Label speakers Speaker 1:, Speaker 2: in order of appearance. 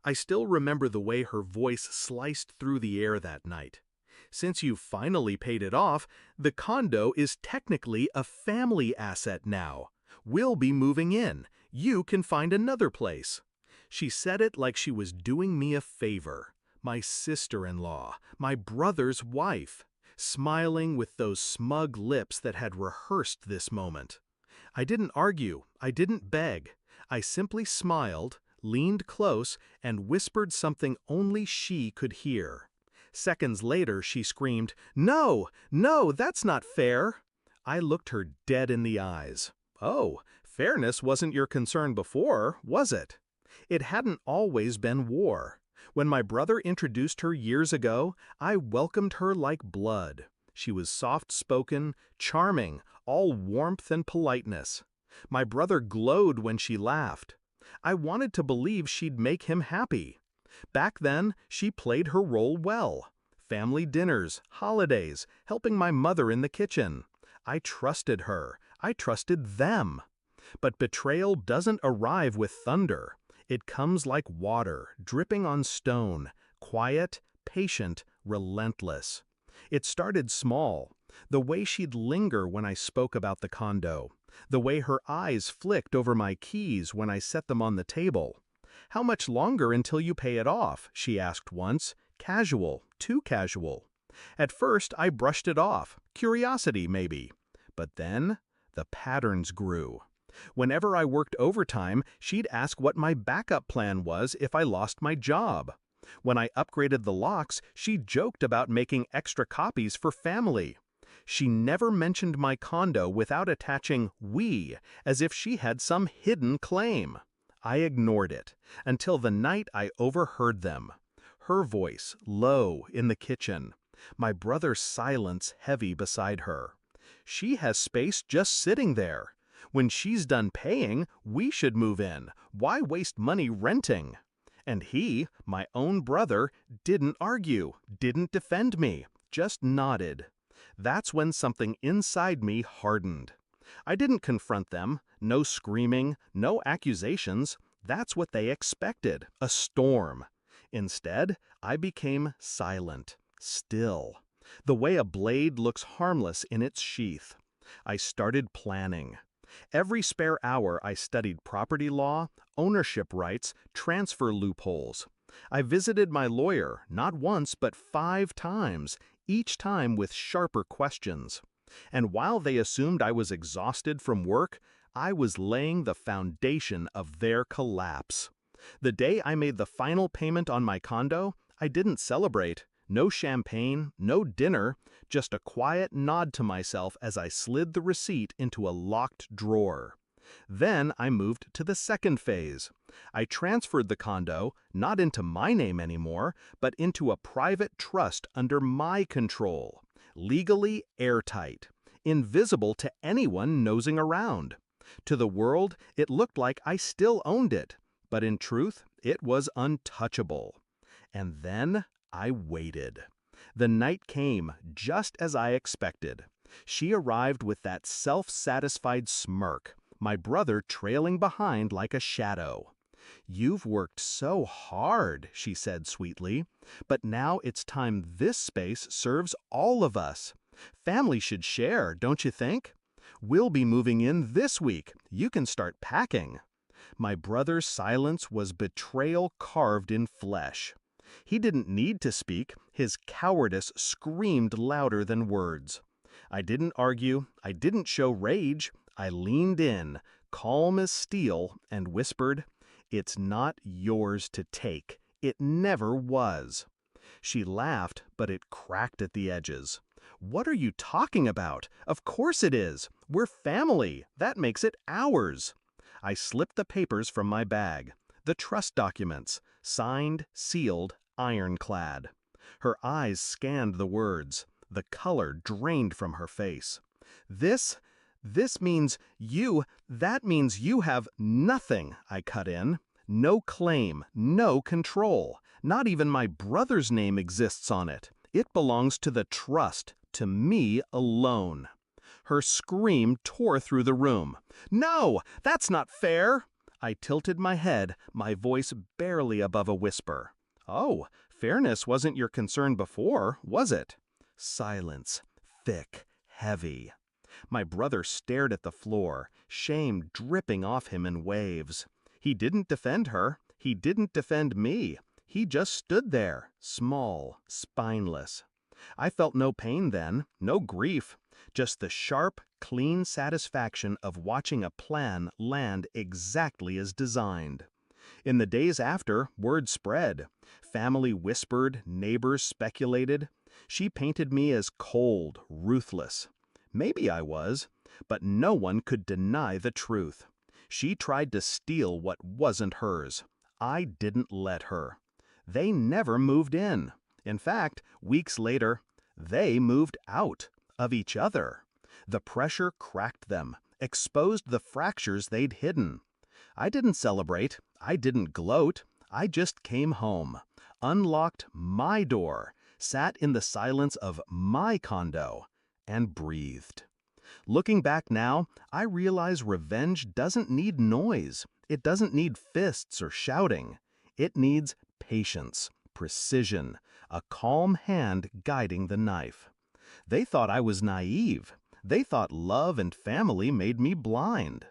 Speaker 1: I still remember the way her voice sliced through the air that night. Since you finally paid it off, the condo is technically a family asset now. We'll be moving in. You can find another place. She said it like she was doing me a favor. My sister-in-law, my brother's wife, smiling with those smug lips that had rehearsed this moment. I didn't argue, I didn't beg. I simply smiled, leaned close, and whispered something only she could hear. Seconds later, she screamed, "No, no, that's not fair!" I looked her dead in the eyes. Oh, fairness wasn't your concern before, was it? It hadn't always been war. When my brother introduced her years ago, I welcomed her like blood. She was soft-spoken, charming, all warmth and politeness. My brother glowed when she laughed. I wanted to believe she'd make him happy. Back then, she played her role well. Family dinners, holidays, helping my mother in the kitchen. I trusted her. I trusted them. But betrayal doesn't arrive with thunder. It comes like water, dripping on stone, quiet, patient, relentless. It started small. The way she'd linger when I spoke about the condo. The way her eyes flicked over my keys when I set them on the table. "How much longer until you pay it off?" she asked once. Casual, too casual. At first, I brushed it off. Curiosity, maybe. But then, the patterns grew. Whenever I worked overtime, she'd ask what my backup plan was if I lost my job. When I upgraded the locks, she joked about making extra copies for family. She never mentioned my condo without attaching "we," as if she had some hidden claim. I ignored it, until the night I overheard them. Her voice, low, in the kitchen. My brother's silence heavy beside her. "She has space just sitting there. When she's done paying, we should move in. Why waste money renting?" And he, my own brother, didn't argue, didn't defend me, just nodded. That's when something inside me hardened. I didn't confront them, no screaming, no accusations. That's what they expected, a storm. Instead, I became silent, still, the way a blade looks harmless in its sheath. I started planning. Every spare hour I studied property law, ownership rights, transfer loopholes. I visited my lawyer, not once but 5 times, each time with sharper questions. And while they assumed I was exhausted from work, I was laying the foundation of their collapse. The day I made the final payment on my condo, I didn't celebrate. No champagne, no dinner, just a quiet nod to myself as I slid the receipt into a locked drawer. Then I moved to the second phase. I transferred the condo, not into my name anymore, but into a private trust under my control. Legally airtight. Invisible to anyone nosing around. To the world, it looked like I still owned it, but in truth, it was untouchable. And then I waited. The night came just as I expected. She arrived with that self-satisfied smirk, my brother trailing behind like a shadow. "You've worked so hard," she said sweetly, "but now it's time this space serves all of us. Family should share, don't you think? We'll be moving in this week. You can start packing." My brother's silence was betrayal carved in flesh. He didn't need to speak. His cowardice screamed louder than words. I didn't argue. I didn't show rage. I leaned in, calm as steel, and whispered, "It's not yours to take. It never was." She laughed, but it cracked at the edges. "What are you talking about? Of course it is. We're family. That makes it ours." I slipped the papers from my bag. The trust documents, signed, sealed, ironclad. Her eyes scanned the words. The color drained from her face. This means that means you have nothing," I cut in. "No claim, no control. Not even my brother's name exists on it. It belongs to the trust, to me alone." Her scream tore through the room. "No, that's not fair!" I tilted my head, my voice barely above a whisper. "Oh, fairness wasn't your concern before, was it?" Silence, thick, heavy. My brother stared at the floor, shame dripping off him in waves. He didn't defend her. He didn't defend me. He just stood there, small, spineless. I felt no pain then, no grief, just the sharp, clean satisfaction of watching a plan land exactly as designed. In the days after, word spread. Family whispered, neighbors speculated. She painted me as cold, ruthless. Maybe I was, but no one could deny the truth. She tried to steal what wasn't hers. I didn't let her. They never moved in. In fact, weeks later, they moved out of each other. The pressure cracked them, exposed the fractures they'd hidden. I didn't celebrate. I didn't gloat. I just came home, unlocked my door, sat in the silence of my condo, and breathed. Looking back now, I realize revenge doesn't need noise. It doesn't need fists or shouting. It needs patience, precision, a calm hand guiding the knife. They thought I was naive. They thought love and family made me blind.